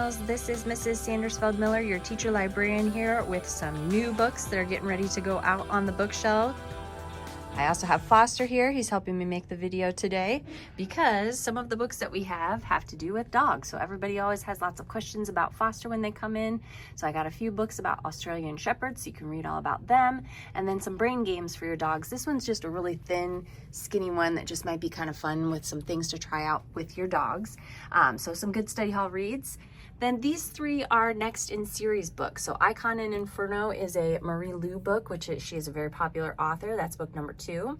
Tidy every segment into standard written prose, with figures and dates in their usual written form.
Pals. This is Mrs. Sandersfeld-Miller, your teacher librarian here with some new books that are getting ready to go out on the bookshelf. I also have Foster here. He's helping me make the video today because some of the books that we have to do with dogs. So everybody always has lots of questions about Foster when they come in. So I got a few books about Australian Shepherds, so you can read all about them. And then some brain games for your dogs. This one's just a really thin, skinny one that just might be kind of fun with some things to try out with your dogs. So some good study hall reads. Then these three are next in series books. So Icon and Inferno is a Marie Lu book, she is a very popular author. That's book number 2.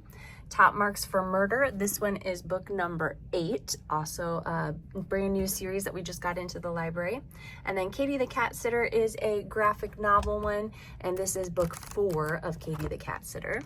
Top Marks for Murder. This one is book number 8, also a brand new series that we just got into the library. And then Katie the Cat Sitter is a graphic novel one, and this is book 4 of Katie the Cat Sitter.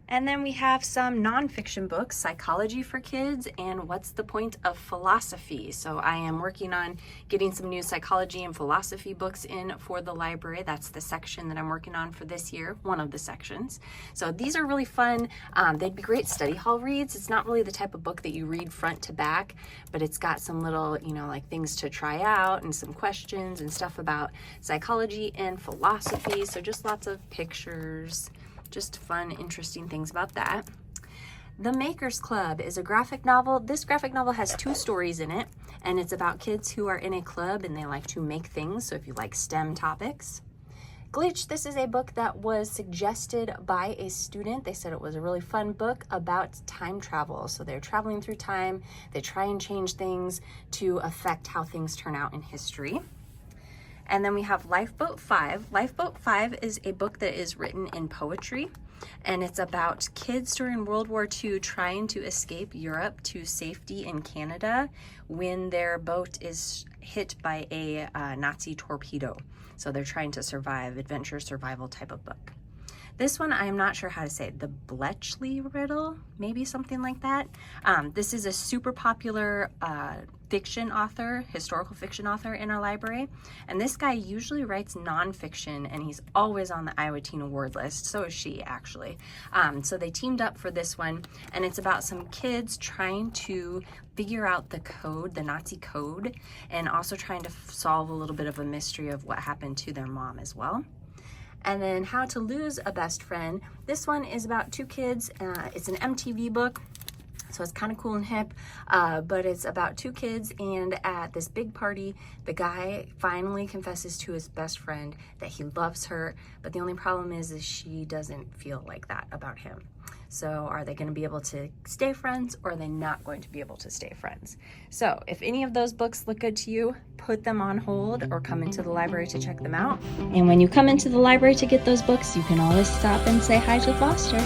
And then we have some nonfiction books, Psychology for Kids and What's the Point of Philosophy. So I am working on getting some new psychology and philosophy books in for the library. That's the section that I'm working on for this year, one of the sections. So these are really fun. They'd be great study hall reads. It's not really the type of book that you read front to back, but it's got some little, like things to try out and some questions and stuff about psychology and philosophy. So just lots of pictures. Just fun, interesting things about that. The Makers Club is a graphic novel. This graphic novel has 2 stories in it, and it's about kids who are in a club and they like to make things, so if you like STEM topics. Glitch, this is a book that was suggested by a student. They said it was a really fun book about time travel. So they're traveling through time, they try and change things to affect how things turn out in history. And then we have Lifeboat 5. Lifeboat 5 is a book that is written in poetry, and it's about kids during World War II trying to escape Europe to safety in Canada when their boat is hit by a Nazi torpedo. So they're trying to survive, adventure survival type of book. This one, I am not sure how to say it. The Bletchley Riddle, maybe something like that. This is a super popular fiction author, historical fiction author in our library. And this guy usually writes nonfiction, and he's always on the Iowa Teen Award list. So is she, actually. So they teamed up for this one, and it's about some kids trying to figure out the code, the Nazi code, and also trying to solve a little bit of a mystery of what happened to their mom as well. And then How to Lose a Best Friend. This one is about 2 kids. It's an MTV book, so it's kind of cool and hip, but it's about 2 kids, and at this big party, the guy finally confesses to his best friend that he loves her, but the only problem is she doesn't feel like that about him. So are they going to be able to stay friends, or are they not going to be able to stay friends? So if any of those books look good to you, put them on hold or come into the library to check them out. And when you come into the library to get those books, you can always stop and say hi to Foster.